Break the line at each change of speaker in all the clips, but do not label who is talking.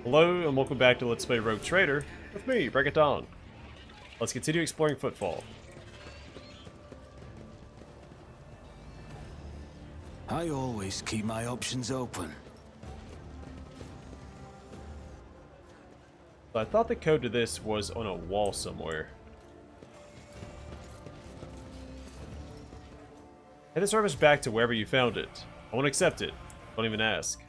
Hello and welcome back to Let's Play Rogue Trader with me, Break It Down. Let's continue exploring Footfall.
I always keep my options open.
So I thought the code to this was on a wall somewhere. Head the service back to wherever you found it. I won't accept it. Don't even ask.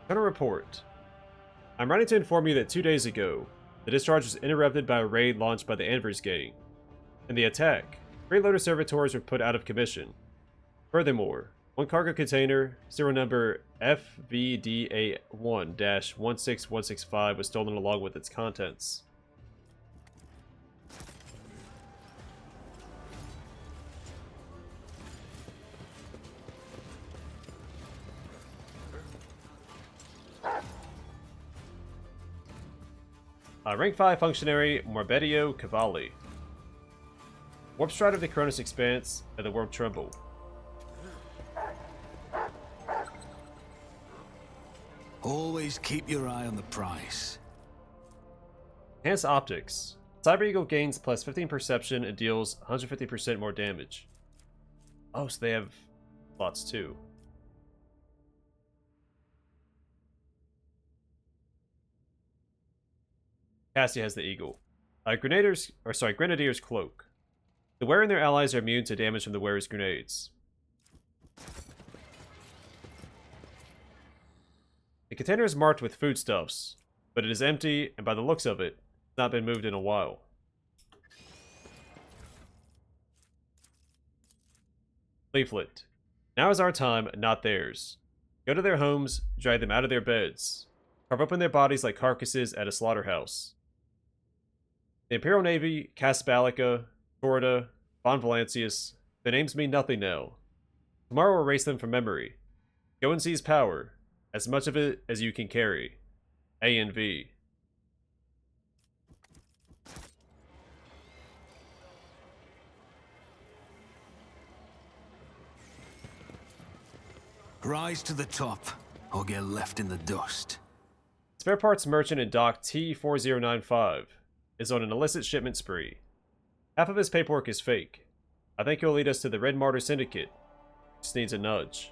Counter report. I'm writing to inform you that 2 days ago, the discharge was interrupted by a raid launched by the Anvers gang. In the attack, 3 loader servitors were put out of commission. Furthermore, one cargo container, serial number FVDA1-16165, was stolen along with its contents. Rank 5 functionary Morbedio Cavalli. Warp stride of the Cronus Expanse and the world tremble.
Always keep your eye on the price.
Enhanced optics. Cyber Eagle gains plus 15 perception and deals 150% more damage. Oh, so they have slots too. Cassie has the Eagle. Grenadier's Cloak. The wearer and their allies are immune to damage from the wearer's grenades. The container is marked with foodstuffs, but it is empty, and by the looks of it, it's not been moved in a while. Leaflet. Now is our time, not theirs. Go to their homes, drag them out of their beds. Carve open their bodies like carcasses at a slaughterhouse. The Imperial Navy, Caspalica, Torda, Von Valancius, their names mean nothing now. Tomorrow will erase them from memory. Go and seize power, as much of it as you can carry. A and V.
Rise to the top, or get left in the dust.
Spare parts merchant in dock T4095 is on an illicit shipment spree. Half of his paperwork is fake. I think he'll lead us to the Red Martyr Syndicate. Just needs a nudge.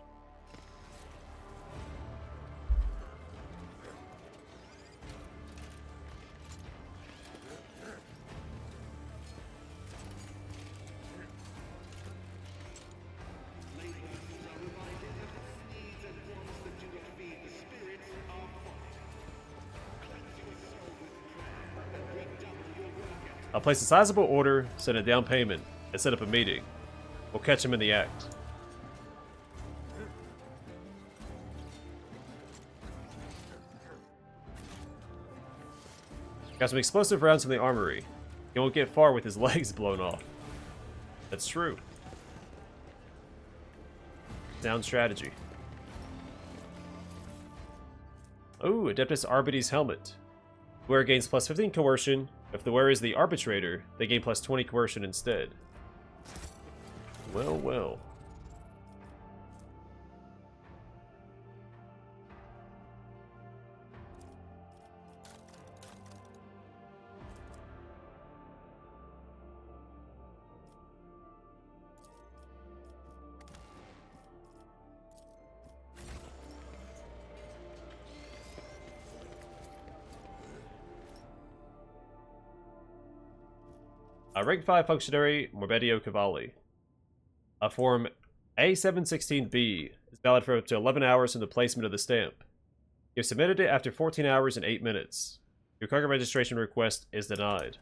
I'll place a sizable order, send a down payment, and set up a meeting. We'll catch him in the act. Got some explosive rounds from the armory. He won't get far with his legs blown off. That's true. Sound strategy. Oh, Adeptus Arbites helmet. Wearer gains plus 15 coercion. If the wearer is the arbitrator, they gain plus 20 coercion instead. Well, well. Rank 5 functionary Morbedio Cavalli. Form A716B is valid for up to 11 hours from the placement of the stamp. You've submitted it after 14 hours and 8 minutes. Your cargo registration request is denied.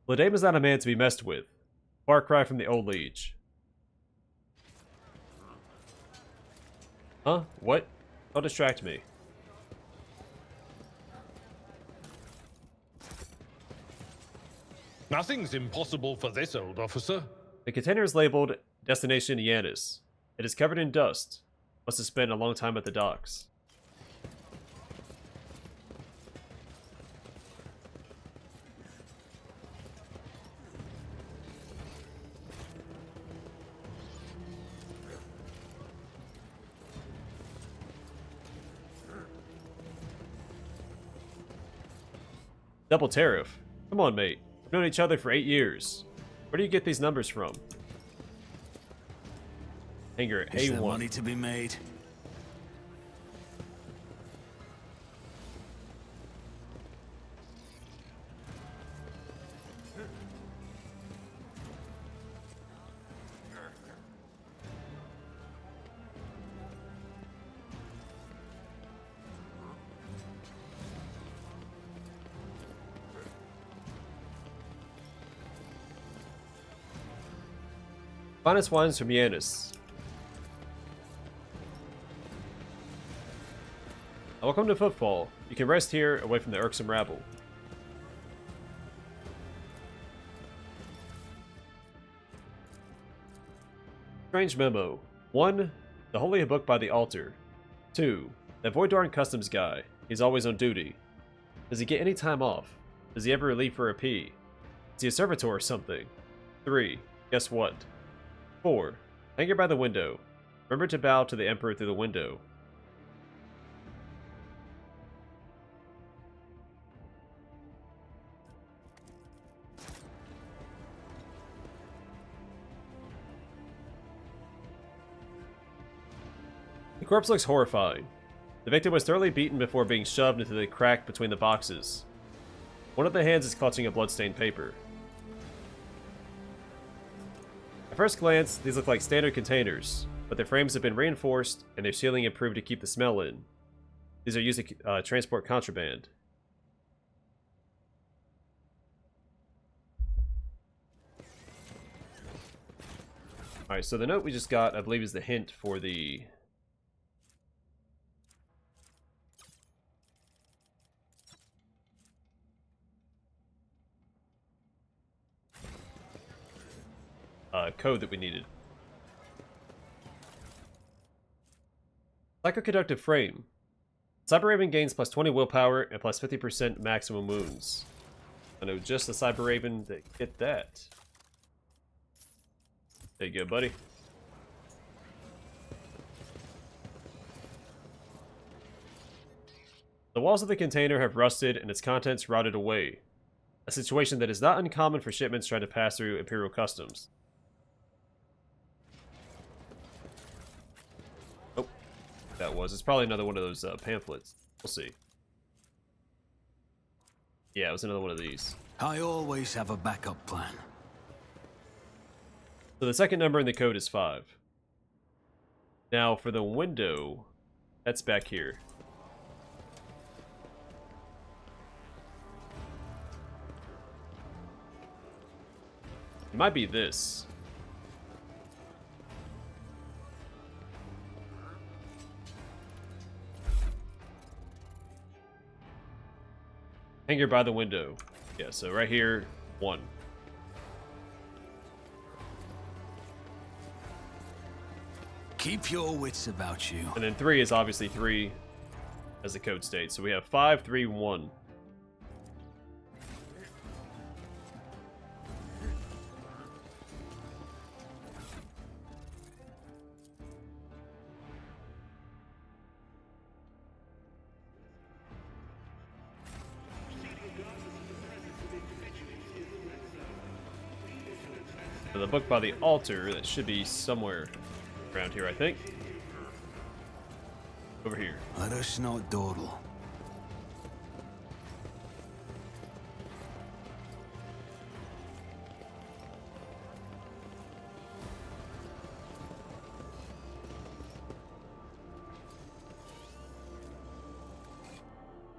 Ladame is not a man to be messed with. Far cry from the old liege. Huh? What? Don't distract me.
Nothing's impossible for this old officer.
The container is labeled Destination Yanis. It is covered in dust. Must have spent a long time at the docks. Double tariff. Come on, mate. We've known each other for 8 years. Where do you get these numbers from? Hanger at
Is there
A1.
money to be made?
Finest wines from Yanis. Welcome to Footfall. You can rest here, away from the irksome rabble. Strange memo. 1. The Holy Book by the altar. 2. That Voidarn customs guy. He's always on duty. Does he get any time off? Does he ever leave for a pee? Is he a servitor or something? 3. Guess what? 4. Hanger by the window. Remember to bow to the Emperor through the window. The corpse looks horrifying. The victim was thoroughly beaten before being shoved into the crack between the boxes. One of the hands is clutching a bloodstained paper. At first glance, these look like standard containers, but their frames have been reinforced and their sealing improved to keep the smell in. These are used to transport contraband. Alright, so the note we just got, I believe, is the hint for the... code that we needed. Psychoconductive frame. Cyber Raven gains plus 20 willpower and plus 50% maximum wounds. I know just the Cyber Raven that get that. There you go, buddy. The walls of the container have rusted and its contents rotted away. A situation that is not uncommon for shipments trying to pass through Imperial customs. Oh, that was. It's probably another one of those pamphlets. We'll see. Yeah, it was another one of these.
I always have a backup plan.
So the second number in the code is 5. Now for the window, that's back here. It might be this. Hanger by the window. Yeah, so right here, 1.
Keep your wits about you.
And then 3 is obviously 3, as the code states. So we have 5, 3, 1. So the book by the altar, that should be somewhere around here, I think. Over here.
Let us not dawdle.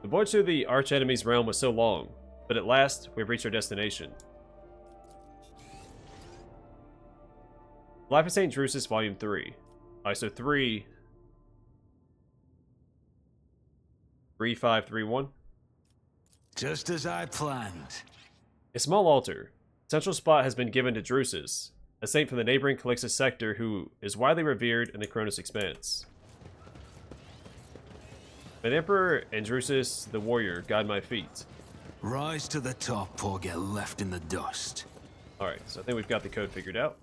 The voyage through the arch-enemy's realm was so long, but at last we have reached our destination. Life of St. Drusus, Volume 3. Alright, so 3... 3531.
Just as I planned.
A small altar. Central spot has been given to Drusus, a saint from the neighboring Calixtus sector who is widely revered in the Cronus Expanse. May the Emperor and Drusus, the warrior, guide my feet.
Rise to the top or get left in the dust.
Alright, so I think we've got the code figured out.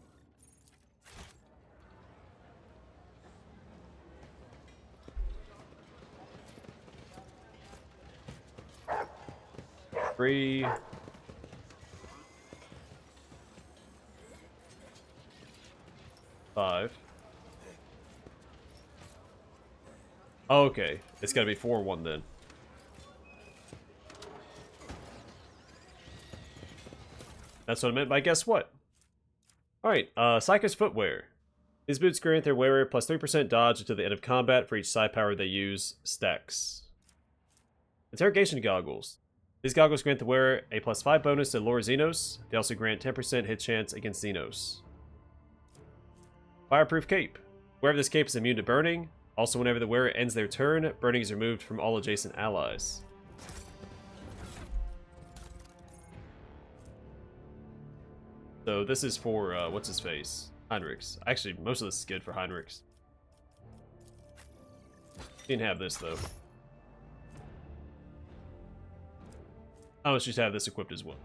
Three. Five. Oh, okay. It's gotta be 4-1 then. That's what I meant by guess what? Alright, Psycho's Footwear. These boots grant their wearer plus 3% dodge until the end of combat for each psi power they use. Stacks. Interrogation Goggles. These goggles grant the wearer a plus 5 bonus to lure Xenos. They also grant 10% hit chance against Xenos. Fireproof Cape. Wearer of this cape is immune to burning. Also, whenever the wearer ends their turn, burning is removed from all adjacent allies. So this is for, what's his face? Heinrichs. Actually, most of this is good for Heinrichs. Didn't have this, though. I must just have this equipped as well.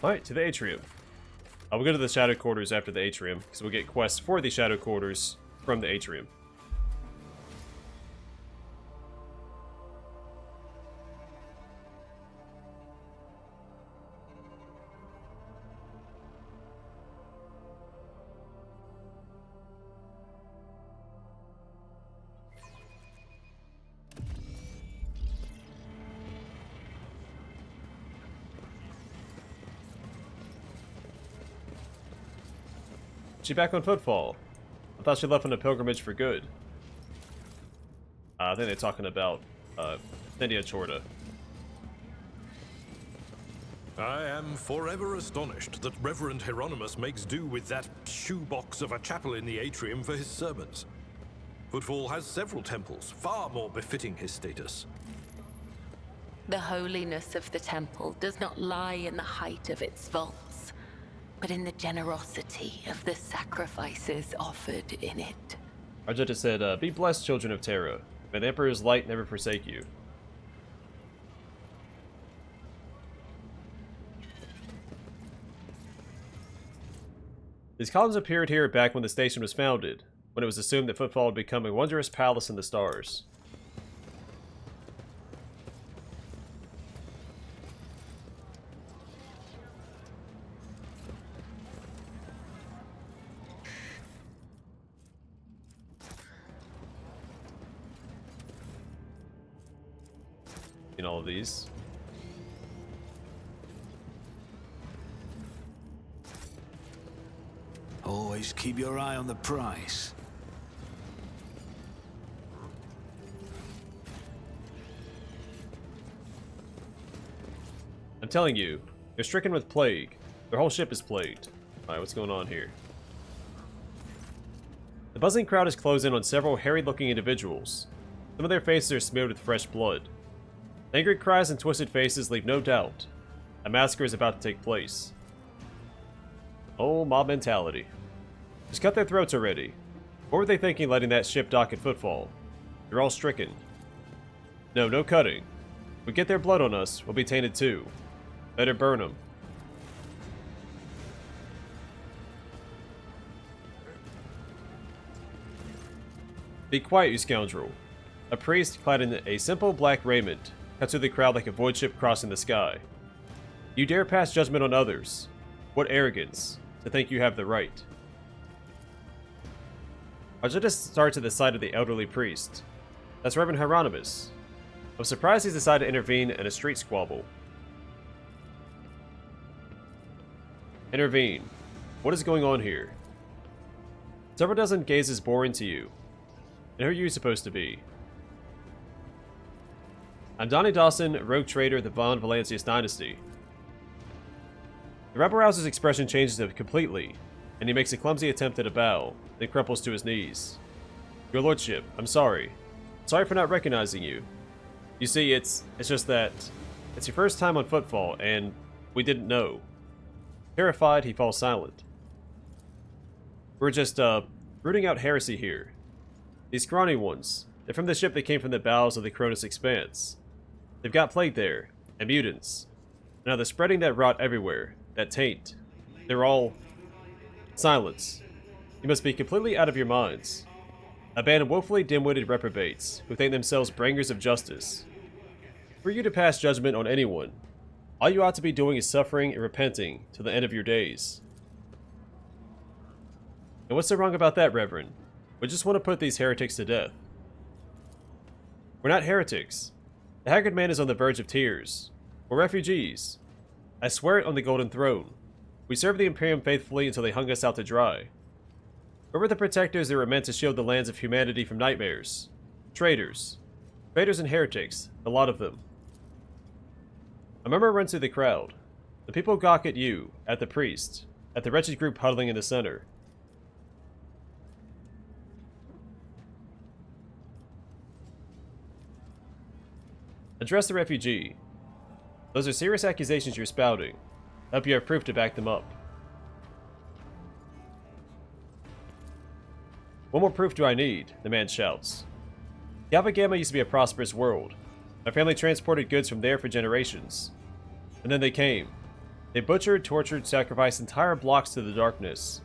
Alright, to the Atrium. We'll go to the Shadow Quarters after the Atrium, because we'll get quests for the Shadow Quarters from the Atrium. She back on Footfall. I thought she left on a pilgrimage for good. I think they're talking about India Chorda.
I am forever astonished that Reverend Hieronymus makes do with that shoebox of a chapel in the atrium for his sermons. Footfall has several temples, far more befitting his status.
The holiness of the temple does not lie in the height of its vaults, but in the generosity of the sacrifices offered in it.
Argenta said, be blessed, children of Terra. May the Emperor's light never forsake you. These columns appeared here back when the station was founded, when it was assumed that Footfall would become a wondrous palace in the stars. In all of these.
Always keep your eye on the prize.
I'm telling you, they're stricken with plague. Their whole ship is plagued. Alright, what's going on here? The buzzing crowd is closed in on several harried-looking individuals. Some of their faces are smeared with fresh blood. Angry cries and twisted faces leave no doubt. A massacre is about to take place. Oh, mob mentality. Just cut their throats already. What were they thinking letting that ship dock at Footfall? They're all stricken. No, no cutting. If we get their blood on us, we'll be tainted too. Better burn them. Be quiet, you scoundrel. A priest clad in a simple black raiment cuts through the crowd like a void ship crossing the sky. You dare pass judgment on others. What arrogance, to think you have the right. Argenta starts at the side of the elderly priest. That's Reverend Hieronymus. I'm surprised he's decided to intervene in a street squabble. Intervene. What is going on here? Several dozen gazes bore into you. And who are you supposed to be? I'm Donnie Dawson, rogue trader of the Von Valancius dynasty. The rabble-rouser's expression changes completely, and he makes a clumsy attempt at a bow, then crumples to his knees. Your lordship, I'm sorry. Sorry for not recognizing you. You see, it's just that it's your first time on Footfall, and we didn't know. Terrified, he falls silent. We're just, rooting out heresy here. These scrawny ones, they're from the ship that came from the bowels of the Cronus Expanse. They've got plague there, and mutants. Now they're spreading that rot everywhere, that taint. They're all... Silence. You must be completely out of your minds. A band of woefully dim-witted reprobates who think themselves bringers of justice. For you to pass judgment on anyone, all you ought to be doing is suffering and repenting till the end of your days. And what's so wrong about that, Reverend? We just want to put these heretics to death. We're not heretics. The haggard man is on the verge of tears. We're refugees. I swear it on the Golden Throne. We served the Imperium faithfully until they hung us out to dry. We were the protectors that were meant to shield the lands of humanity from nightmares. Traitors. Traitors and heretics, a lot of them. A murmur runs through the crowd. The people gawk at you, at the priest, at the wretched group huddling in the center. Address the refugee. Those are serious accusations you're spouting. I hope you have proof to back them up. What more proof do I need? The man shouts. Galva Gamma used to be a prosperous world. My family transported goods from there for generations. And then they came. They butchered, tortured, sacrificed entire blocks to the darkness.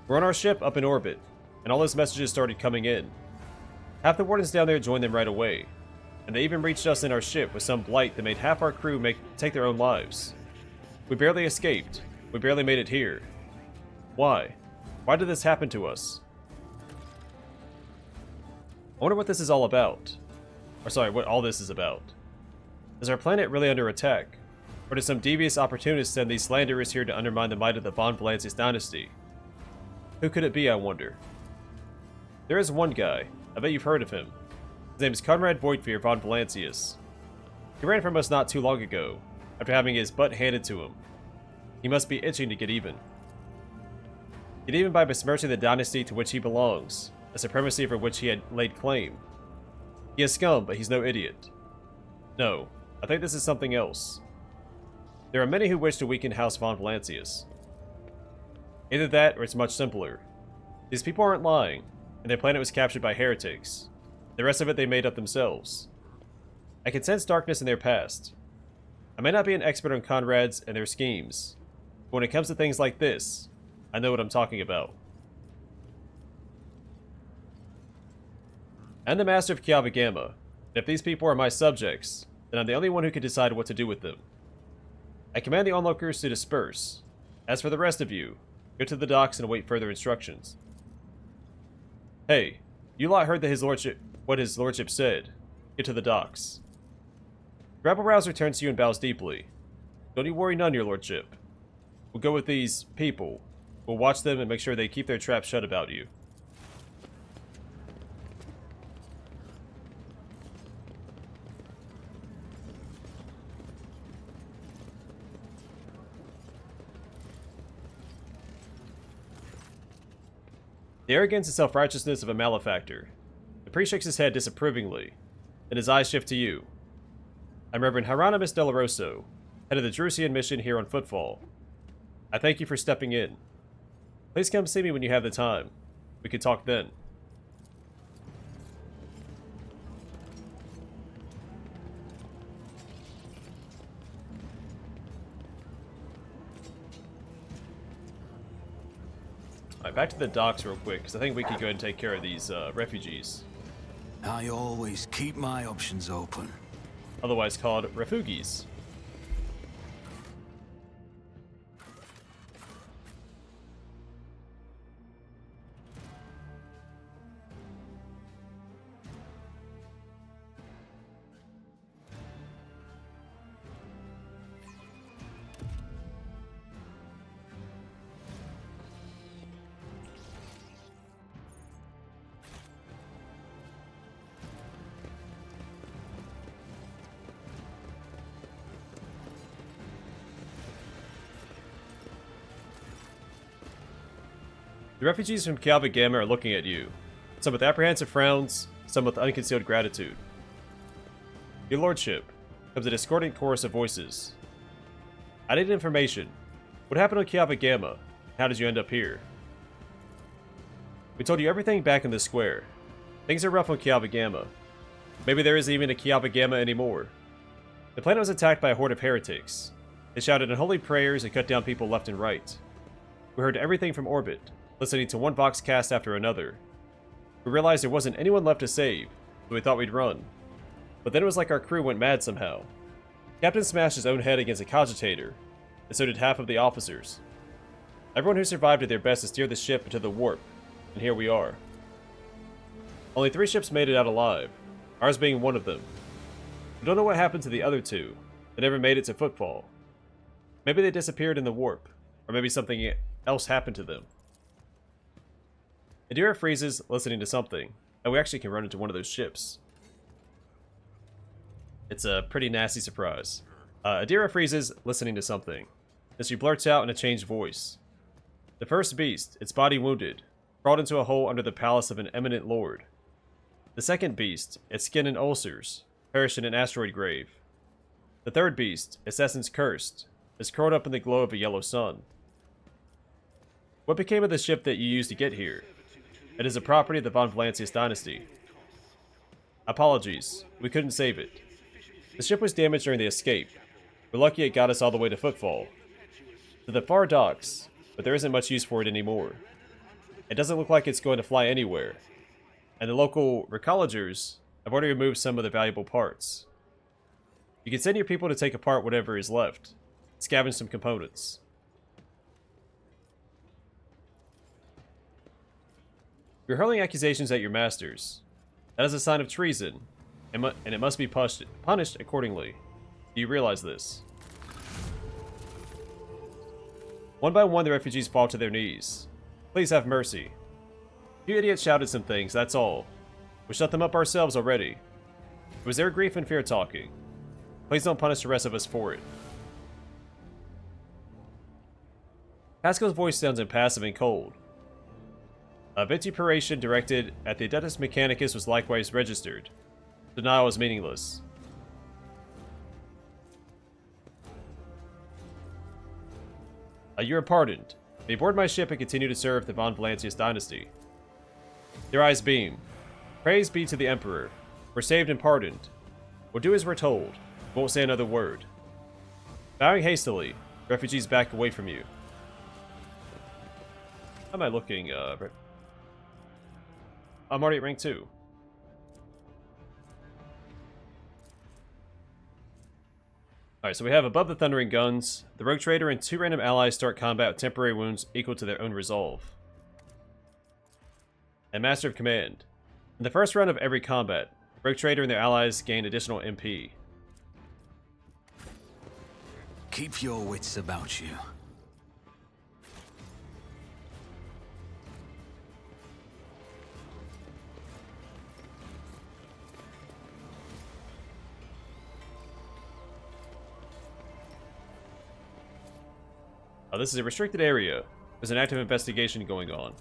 We're on our ship up in orbit, and all those messages started coming in. Half the wardens down there joined them right away. And they even reached us in our ship with some blight that made half our crew take their own lives. We barely escaped. We barely made it here. Why? Why did this happen to us? I wonder what this is all about. Or sorry, what all this is about. Is our planet really under attack? Or did some devious opportunist send these slanderers here to undermine the might of the Von Valancius dynasty? Who could it be, I wonder? There is one guy. I bet you've heard of him. His name is Conrad Voidfear von Valancius. He ran from us not too long ago, after having his butt handed to him. He must be itching to get even. Get even by besmirching the dynasty to which he belongs, a supremacy for which he had laid claim. He is scum, but he's no idiot. No, I think this is something else. There are many who wish to weaken House von Valancius. Either that, or it's much simpler. These people aren't lying, and their planet was captured by heretics. The rest of it they made up themselves. I can sense darkness in their past. I may not be an expert on Conrad's and their schemes, but when it comes to things like this, I know what I'm talking about. I'm the master of Galva Gamma, and if these people are my subjects, then I'm the only one who can decide what to do with them. I command the onlookers to disperse. As for the rest of you, go to the docks and await further instructions. Hey, you lot heard that what his lordship said. Get to the docks. Rabble-rouser turns to you and bows deeply. Don't you worry none, your lordship. We'll go with these people. We'll watch them and make sure they keep their traps shut about you. The arrogance and self-righteousness of a malefactor. The priest shakes his head disapprovingly, and his eyes shift to you. I'm Reverend Hieronymus Delaroso, head of the Drusian mission here on Footfall. I thank you for stepping in. Please come see me when you have the time. We can talk then. Alright, back to the docks real quick, because I think we could go ahead and take care of these refugees.
I always keep my options open.
Otherwise called refugees. The refugees from Calva Gamma are looking at you, some with apprehensive frowns, some with unconcealed gratitude. Your lordship, comes a discordant chorus of voices. I need information. What happened on Calva Gamma? How did you end up here? We told you everything back in the square. Things are rough on Calva Gamma. Maybe there isn't even a Calva Gamma anymore. The planet was attacked by a horde of heretics. They shouted unholy prayers and cut down people left and right. We heard everything from orbit, listening to one vox cast after another. We realized there wasn't anyone left to save, so we thought we'd run. But then it was like our crew went mad somehow. Captain smashed his own head against a cogitator, and so did half of the officers. Everyone who survived did their best to steer the ship into the warp, and here we are. Only 3 ships made it out alive, ours being one of them. We don't know what happened to the other 2. They never made it to Footfall. Maybe they disappeared in the warp, or maybe something else happened to them. Adira freezes, listening to something, and we actually can run into one of those ships. It's a pretty nasty surprise. Adira freezes, listening to something. Then she blurts out in a changed voice. The first beast, its body wounded, crawled into a hole under the palace of an eminent lord. The second beast, its skin and ulcers, perished in an asteroid grave. The third beast, its essence cursed, is curled up in the glow of a yellow sun. What became of the ship that you used to get here? It is a property of the Von Valancius dynasty. Apologies, we couldn't save it. The ship was damaged during the escape. We're lucky it got us all the way to Footfall. To the far docks, but there isn't much use for it anymore. It doesn't look like it's going to fly anywhere, and the local recollegers have already removed some of the valuable parts. You can send your people to take apart whatever is left, scavenge some components. You're hurling accusations at your masters. That is a sign of treason, and it must be punished accordingly. Do you realize this? One by one, the refugees fall to their knees. Please have mercy. You idiots shouted some things, that's all. We shut them up ourselves already. It was their grief and fear talking. Please don't punish the rest of us for it. Pascal's voice sounds impassive and cold. A vituperation directed at the Adeptus Mechanicus was likewise registered. Denial is meaningless. You are pardoned. May board my ship and continue to serve the Von Valancius dynasty. Their eyes beam. Praise be to the Emperor. We're saved and pardoned. We'll do as we're told. Won't say another word. Bowing hastily, refugees back away from you. How am I looking? I'm already at rank 2. Alright, so we have above the thundering guns. The rogue trader and 2 random allies start combat with temporary wounds equal to their own resolve. And Master of Command. In the first round of every combat, rogue trader and their allies gain additional MP.
Keep your wits about you.
This is a restricted area. There's an active investigation going on.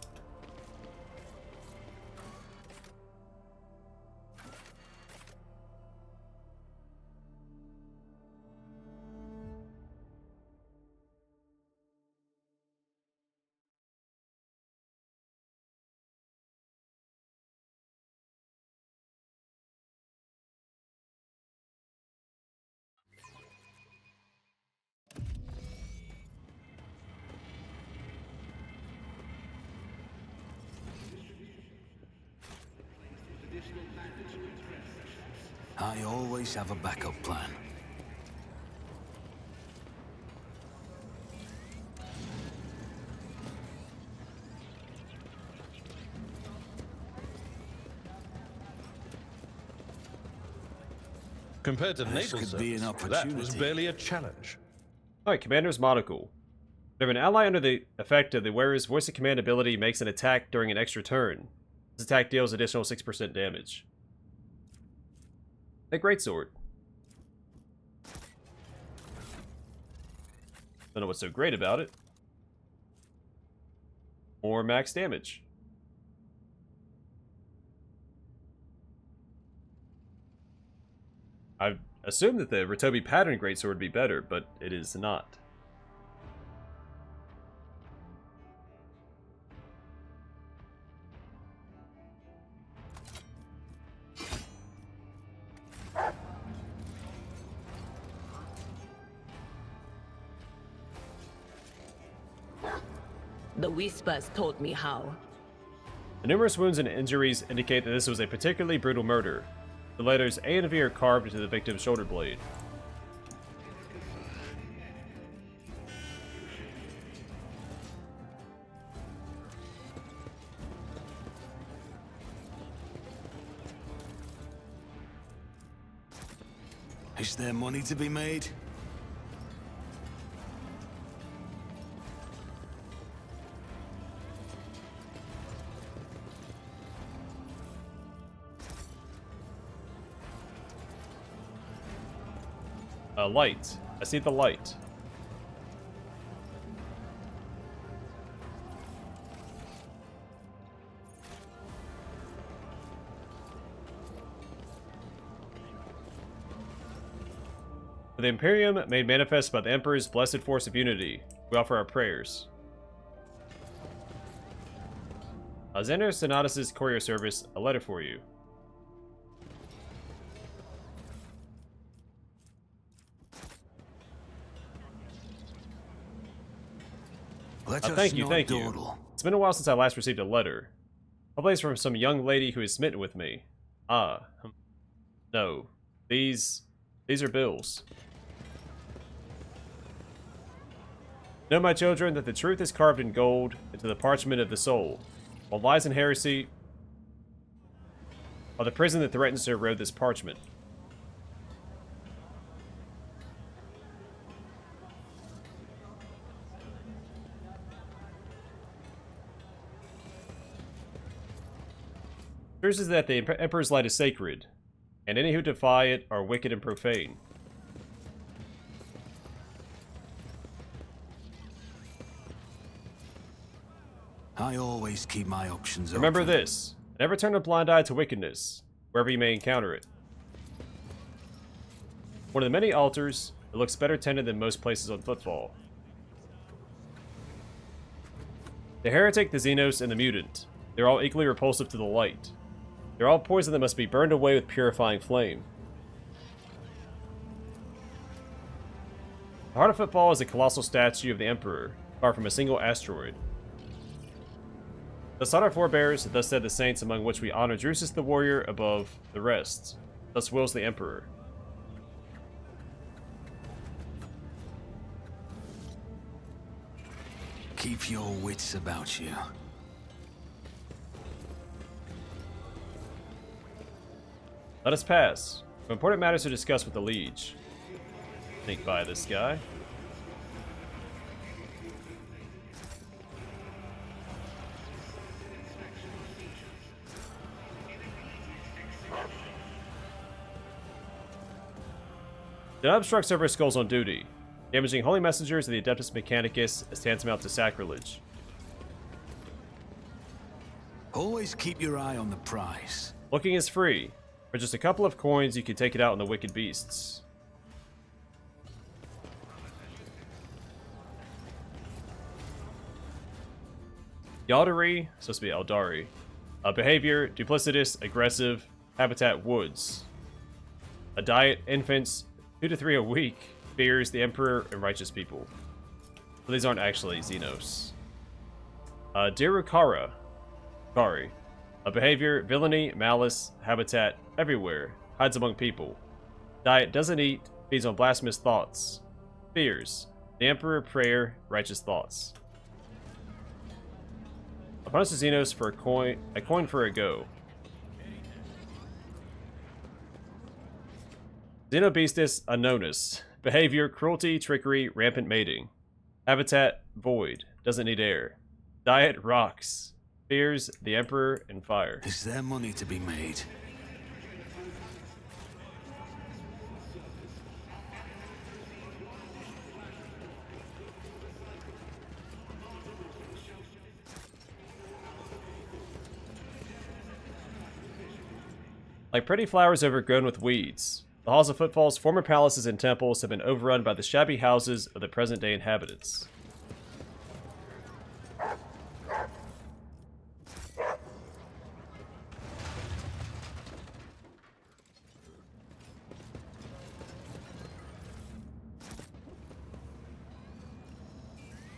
I always have a backup plan.
Compared to
This
naval
could be an
service, that was
opportunity.
barely a challenge.
Alright, Commander's Monocle. Whenever an ally under the effect of the wearer's voice of command ability makes an attack during an extra turn, this attack deals additional 6% damage. A greatsword. Don't know what's so great about it. More max damage. I assumed that the Ratobi pattern greatsword would be better, but it is not.
The Whispers taught me how.
The numerous wounds and injuries indicate that this was a particularly brutal murder. The letters A and V are carved into the victim's shoulder blade.
Is there money to be made?
Light. I see the light. For the Imperium, made manifest by the Emperor's blessed force of unity, we offer our prayers. Xander Sonatus' courier service, a letter for you.
Let us
Thank you,
not
thank you.
dawdle.
It's been a while since I last received a letter. Probably it's from some young lady who is smitten with me. Ah. No. These are bills. Know, my children, that the truth is carved in gold into the parchment of the soul, while lies and heresy are the prison that threatens to erode this parchment. Truth is that the Emperor's light is sacred, and any who defy it are wicked and profane.
I always keep my options open.
Remember this, never turn a blind eye to wickedness, wherever you may encounter it. One of the many altars, it looks better tended than most places on Footfall. The heretic, the Xenos, and the mutant, they're all equally repulsive to the light. They're all poison that must be burned away with purifying flame. The Heart of Footfall is a colossal statue of the Emperor, carved from a single asteroid. Thus sought our forebears, thus said the saints, among which we honor Drusus the warrior above the rest. Thus wills the Emperor.
Keep your wits about you.
Let us pass. We have important matters to discuss with the Liege. Sneak by this guy. Do not obstruct Silver Skulls on duty. Damaging holy messengers of the Adeptus Mechanicus is tantamount to sacrilege.
Always keep your eye on the prize.
Looking is free. For just a couple of coins, you can take it out on the wicked beasts. Yaldari, supposed to be Eldari. Behavior, duplicitous, aggressive. Habitat, woods. A diet, infants, 2 to 3 a week. Fears the Emperor and righteous people. So these aren't actually Xenos. Dirukara. Kari. A behavior, villainy, malice, habitat, everywhere. Hides among people. Diet, doesn't eat, feeds on blasphemous thoughts. Fears. The Emperor, prayer, righteous thoughts. Opponents to Xenos for a coin for a go. Xenobeastus unknownus. Behavior, cruelty, trickery, rampant mating. Habitat, void, doesn't need air. Diet, rocks. Fears, the Emperor, and fire.
Is there money to be made?
Like pretty flowers overgrown with weeds, the halls of Footfall's former palaces and temples have been overrun by the shabby houses of the present-day inhabitants.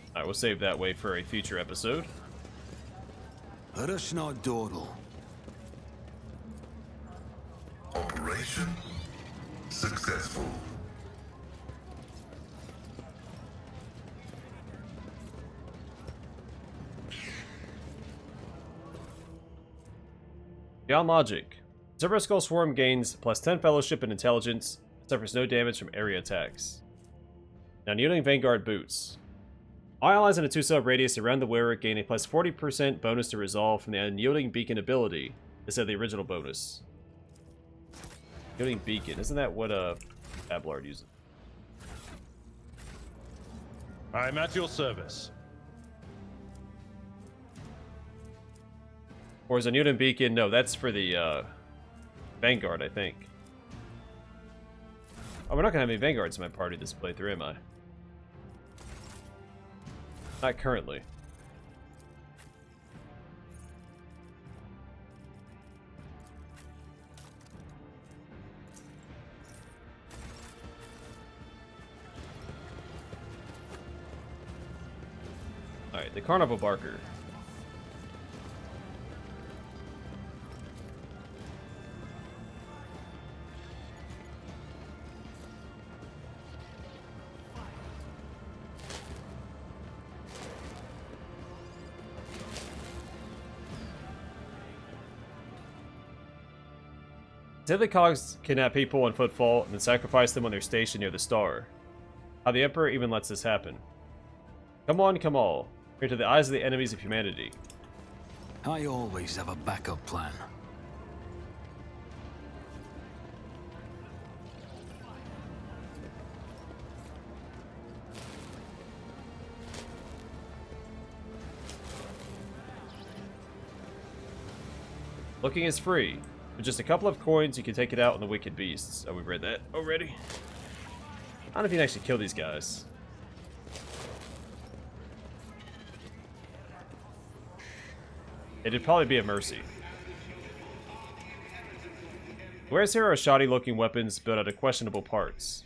Alright, we'll save that way for a future episode.
Let us not dawdle.
Operation successful.
Beyond logic, Zebra Skull Swarm gains plus 10 fellowship and intelligence, suffers no damage from area attacks. Now, unyielding Vanguard boots. All allies in a 2-cell radius around the wearer gain a plus 40% bonus to resolve from the unyielding beacon ability instead of the original bonus. Unyielding beacon, isn't that what Ablard uses?
I'm at your service.
Or is unyielding beacon? No, that's for the Vanguard, I think. Oh, we're not gonna have any Vanguards in my party this playthrough, am I? Not currently. Alright, the Carnival Barker. Deadly Cogs kidnap people on Footfall and then sacrifice them on their station near the star. How the Emperor even lets this happen. Come on, come all. Here to the eyes of the enemies of humanity.
I always have a backup plan.
Looking is free. With just a couple of coins, you can take it out on the wicked beasts. Oh, we've read that already. I don't know if you can actually kill these guys. It'd probably be a mercy. Where's here are shoddy looking weapons built out of questionable parts.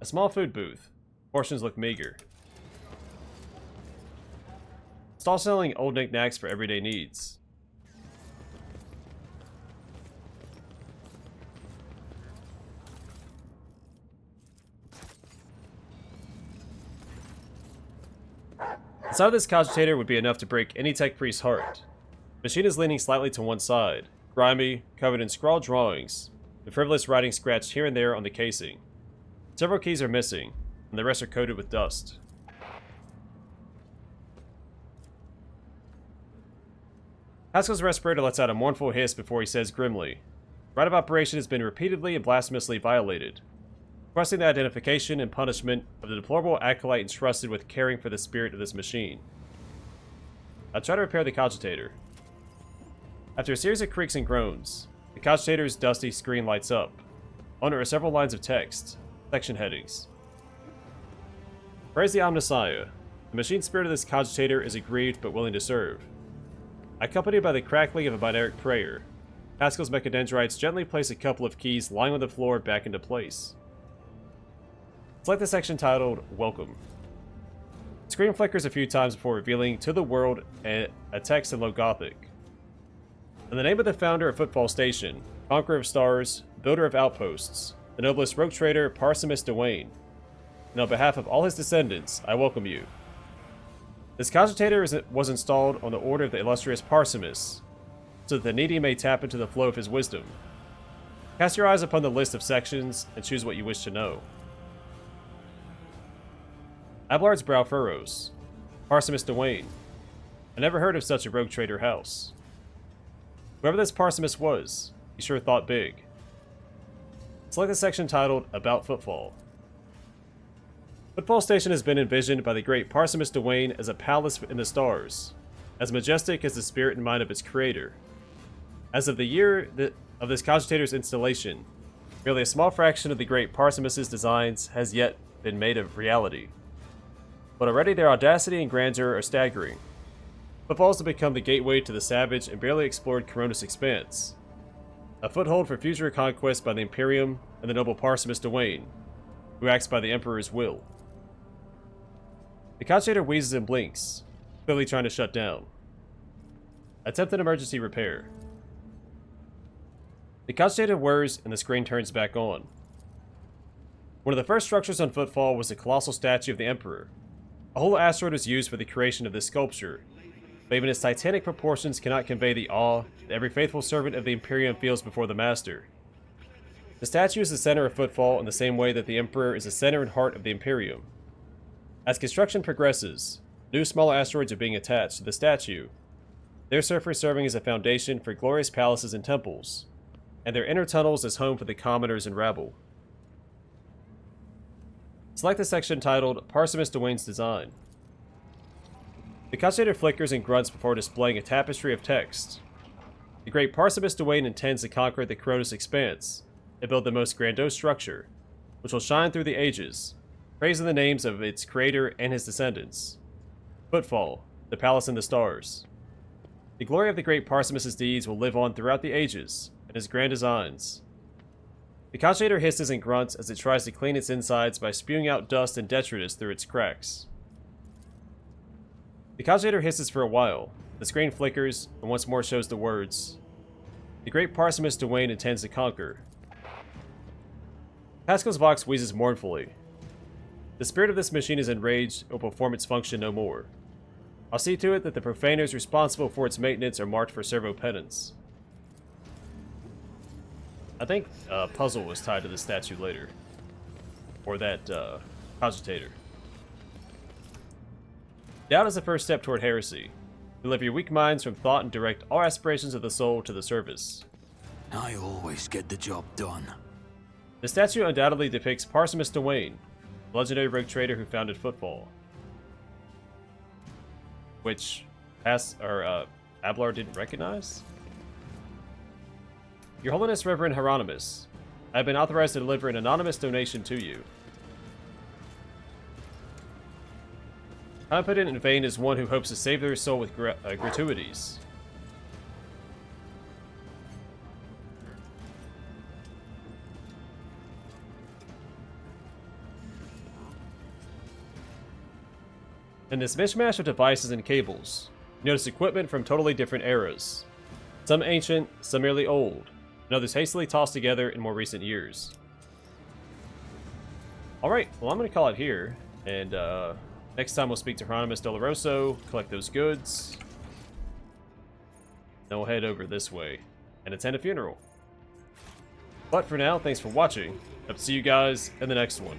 A small food booth. Portions look meager. Stall selling old knickknacks for everyday needs. Inside of this cogitator would be enough to break any tech priest's heart. The machine is leaning slightly to one side, grimy, covered in scrawled drawings, with frivolous writing scratched here and there on the casing. Several keys are missing, and the rest are coated with dust. Haskell's respirator lets out a mournful hiss before he says grimly, "Right of operation has been repeatedly and blasphemously violated. Requesting the identification and punishment of the deplorable acolyte entrusted with caring for the spirit of this machine." I try to repair the cogitator. After a series of creaks and groans, the cogitator's dusty screen lights up. On it are several lines of text, section headings. Praise the Omnissiah. The machine spirit of this cogitator is aggrieved but willing to serve. Accompanied by the crackling of a binaric prayer, Haskell's mechadendrites gently place a couple of keys lying on the floor back into place. Select the section titled Welcome. The screen flickers a few times before revealing to the world a text in Low Gothic. In the name of the founder of Footfall Station, conqueror of stars, builder of outposts, the noblest rogue trader Parsimus Dwayne, and on behalf of all his descendants, I welcome you. This cogitator was installed on the order of the illustrious Parsimus, so that the needy may tap into the flow of his wisdom. Cast your eyes upon the list of sections and choose what you wish to know. Abelard's brow furrows. Parsimus Dwayne. I never heard of such a rogue trader house. Whoever this Parsimus was, he sure thought big. Select the section titled About Footfall. Footfall Station has been envisioned by the great Parsimus Dwayne as a palace in the stars, as majestic as the spirit and mind of its creator. As of the year of this cogitator's installation, merely a small fraction of the great Parsimus's designs has yet been made a reality. But already their audacity and grandeur are staggering. Footfall has become the gateway to the savage and barely explored Coronis expanse, a foothold for future conquest by the Imperium and the noble Parsimus Dwayne, who acts by the Emperor's will. The cogitator wheezes and blinks, clearly trying to shut down. Attempt an emergency repair. The cogitator whirs and the screen turns back on. One of the first structures on Footfall was the colossal statue of the Emperor. A whole asteroid was used for the creation of this sculpture, but even its titanic proportions cannot convey the awe that every faithful servant of the Imperium feels before the Master. The statue is the center of Footfall in the same way that the Emperor is the center and heart of the Imperium. As construction progresses, new smaller asteroids are being attached to the statue, their surface serving as a foundation for glorious palaces and temples, and their inner tunnels as home for the commoners and rabble. Select the section titled Parsimus Dwayne's Design. The cogitator flickers and grunts before displaying a tapestry of text. The great Parsimus Dwayne intends to conquer the Coronis expanse and build the most grandiose structure, which will shine through the ages, praising the names of its creator and his descendants. Footfall, the palace in the stars. The glory of the great Parsimus's deeds will live on throughout the ages, and his grand designs. The cogitator hisses and grunts as it tries to clean its insides by spewing out dust and detritus through its cracks. The cogitator hisses for a while, the screen flickers, and once more shows the words, "The great Parsimus Dwayne intends to conquer." Pascal's Vox wheezes mournfully. The spirit of this machine is enraged and will perform its function no more. I'll see to it that the profaners responsible for its maintenance are marked for servo penance. I think Puzzle was tied to the statue later. Or that cogitator. Doubt is the first step toward heresy. Deliver your weak minds from thought and direct all aspirations of the soul to the service.
I always get the job done.
The statue undoubtedly depicts Parsimus Dwayne, the legendary rogue trader who founded Footfall. Which Abelard didn't recognize? Your Holiness Reverend Hieronymus, I have been authorized to deliver an anonymous donation to you. Competent and vain is one who hopes to save their soul with gratuities. In this mishmash of devices and cables, you notice equipment from totally different eras. Some ancient, some merely old, and others hastily tossed together in more recent years. Alright, well I'm going to call it here, and next time we'll speak to Hieronymus Doloroso, collect those goods, then we'll head over this way, and attend a funeral. But for now, thanks for watching. Hope to see you guys in the next one.